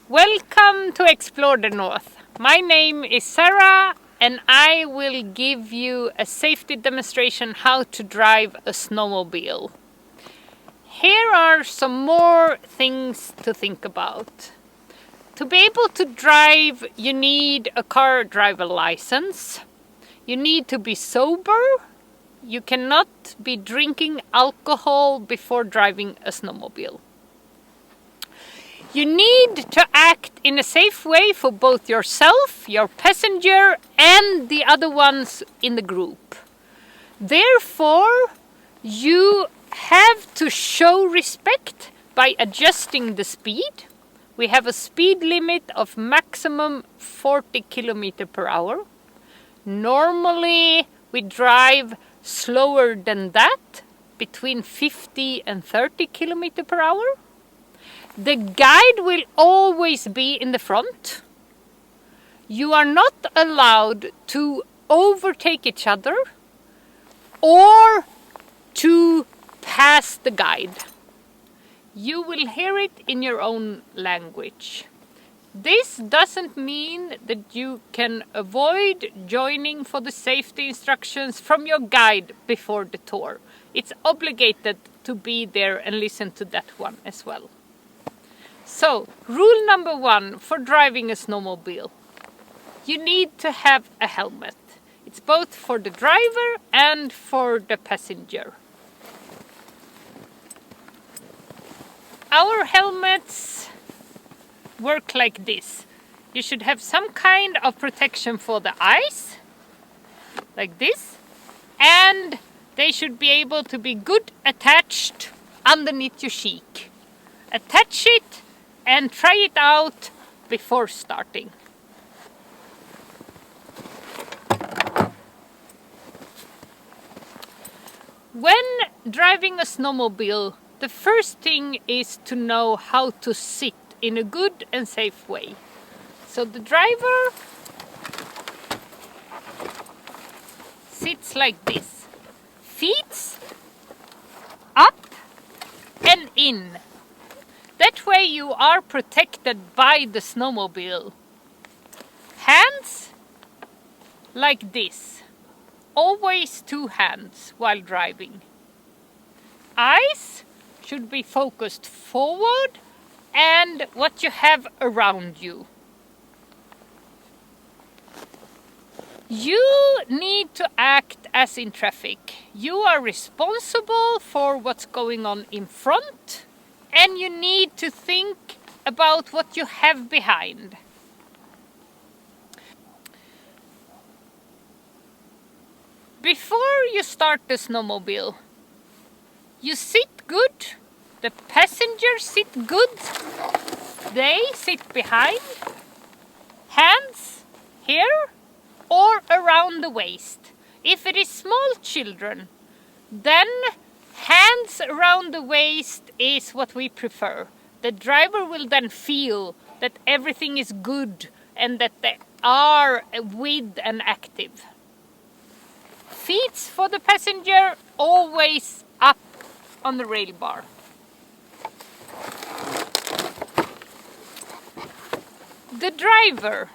Welcome to Explore the North. My name is Sarah and I will give you a safety demonstration how to drive a snowmobile. Here are some more things to think about. To be able to drive, you need a car driver license. You need to be sober. You cannot be drinking alcohol before driving a snowmobile. You need to act in a safe way for both yourself, your passenger, and the other ones in the group. Therefore, you have to show respect by adjusting the speed. We have a speed limit of maximum 40 km per hour. Normally, we drive slower than that, between 50 and 30 km per hour. The guide will always be in the front. You are not allowed to overtake each other or to pass the guide. You will hear it in your own language. This doesn't mean that you can avoid joining for the safety instructions from your guide before the tour. It's obligated to be there and listen to that one as well. So, rule number 1 for driving a snowmobile. You need to have a helmet. It's both for the driver and for the passenger. Our helmets work like this. You should have some kind of protection for the eyes, like this, and they should be able to be good attached underneath your cheek. Attach it and try it out before starting. When driving a snowmobile, the first thing is to know how to sit in a good and safe way. So the driver sits like this, feet up and in. That way you are protected by the snowmobile. Hands like this. Always 2 hands while driving. Eyes should be focused forward and what you have around you. You need to act as in traffic. You are responsible for what's going on in front. And you need to think about what you have behind. Before you start the snowmobile, you sit good, the passengers sit good, they sit behind, hands here or around the waist. If it is small children, then hands around the waist is what we prefer. The driver will then feel that everything is good and that they are with and active. Feet for the passenger always up on the rail bar. The driver,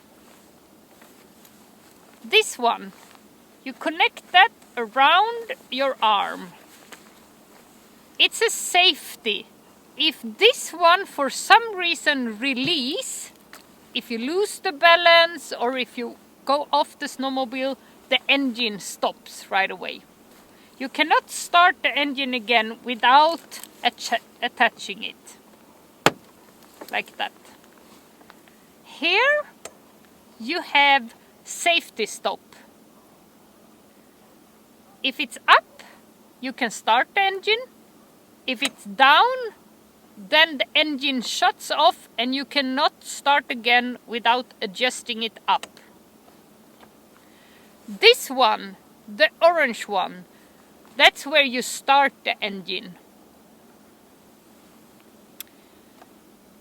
this one, you connect that around your arm. It's a safety. If this one for some reason release, if you lose the balance or if you go off the snowmobile, the engine stops right away. You cannot start the engine again without attaching it. Like that. Here you have safety stop. If it's up, you can start the engine. If it's down, then the engine shuts off and you cannot start again without adjusting it up. This one, the orange one, that's where you start the engine.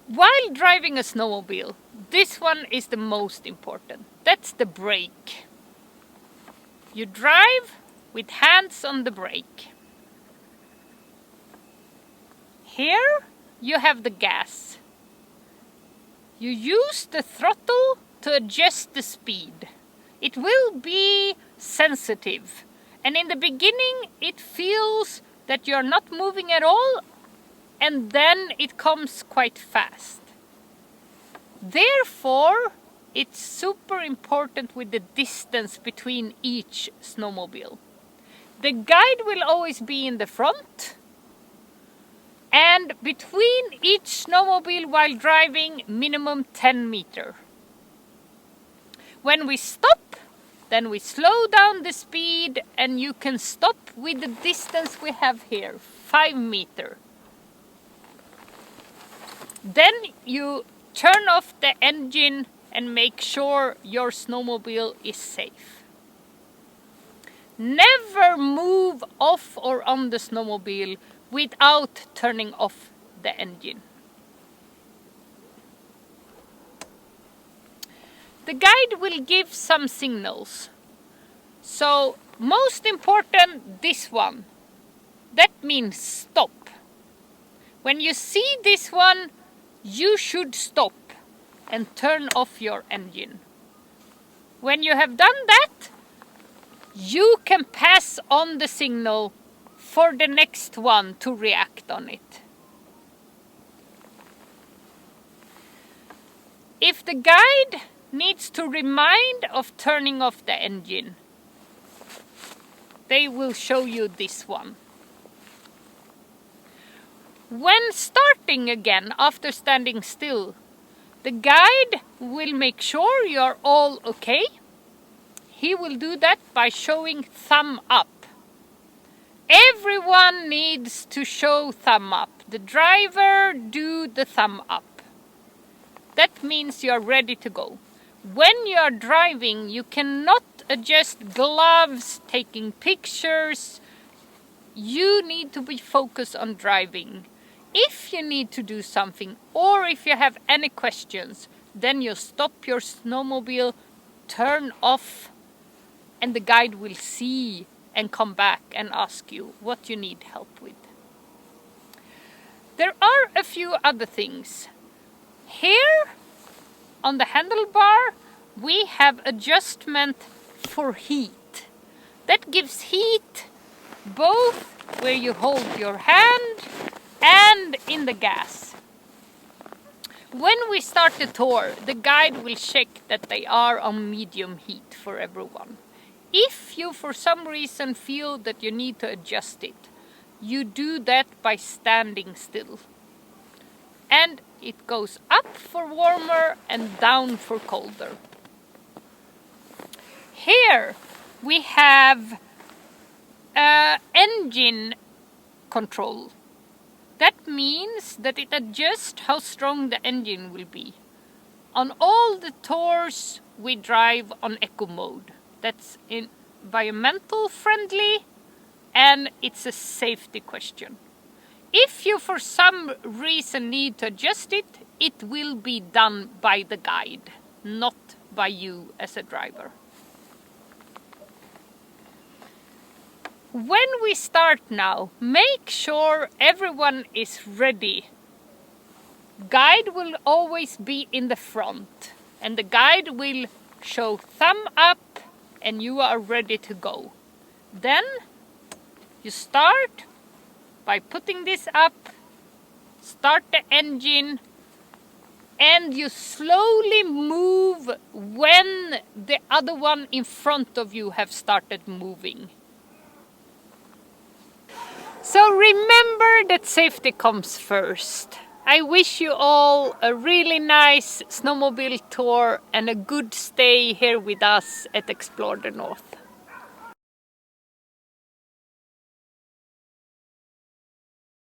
While driving a snowmobile, this one is the most important. That's the brake. You drive with hands on the brake. Here you have the gas. you use the throttle to adjust the speed. It will be sensitive, and in the beginning it feels that you're not moving at all, and then it comes quite fast. Therefore, it's super important with the distance between each snowmobile. The guide will always be in the front, and between each snowmobile while driving, minimum 10 meters. When we stop, then we slow down the speed, and you can stop with the distance we have here, 5 meters. Then you turn off the engine and make sure your snowmobile is safe. Never move off or on the snowmobile without turning off the engine. The guide will give some signals. So most important, this one. That means stop. When you see this one, you should stop and turn off your engine. When you have done that, you can pass on the signal for the next one to react on it. If the guide needs to remind of turning off the engine, they will show you this one. When starting again after standing still, the guide will make sure you're all okay. He will do that by showing thumb up. Everyone needs to show thumb up. The driver do the thumb up. That means you're ready to go. When you're driving, you cannot adjust gloves, taking pictures. You need to be focused on driving. If you need to do something, or if you have any questions, then you stop your snowmobile, turn off, and the guide will see and come back and ask you what you need help with. There are a few other things. Here on the handlebar, we have adjustment for heat. That gives heat both where you hold your hand and in the gas. When we start the tour, the guide will check that they are on medium heat for everyone. If you for some reason feel that you need to adjust it, you do that by standing still. And it goes up for warmer and down for colder. Here we have engine control. That means that it adjusts how strong the engine will be. On all the tours we drive on eco mode. That's environmental friendly, and it's a safety question. If you for some reason need to adjust it, it will be done by the guide, not by you as a driver. When we start now, make sure everyone is ready. Guide will always be in the front, and the guide will show thumb up and you are ready to go. Then you start by putting this up, start the engine, and you slowly move when the other one in front of you have started moving. So remember that safety comes first. I wish you all a really nice snowmobile tour and a good stay here with us at Explore the North.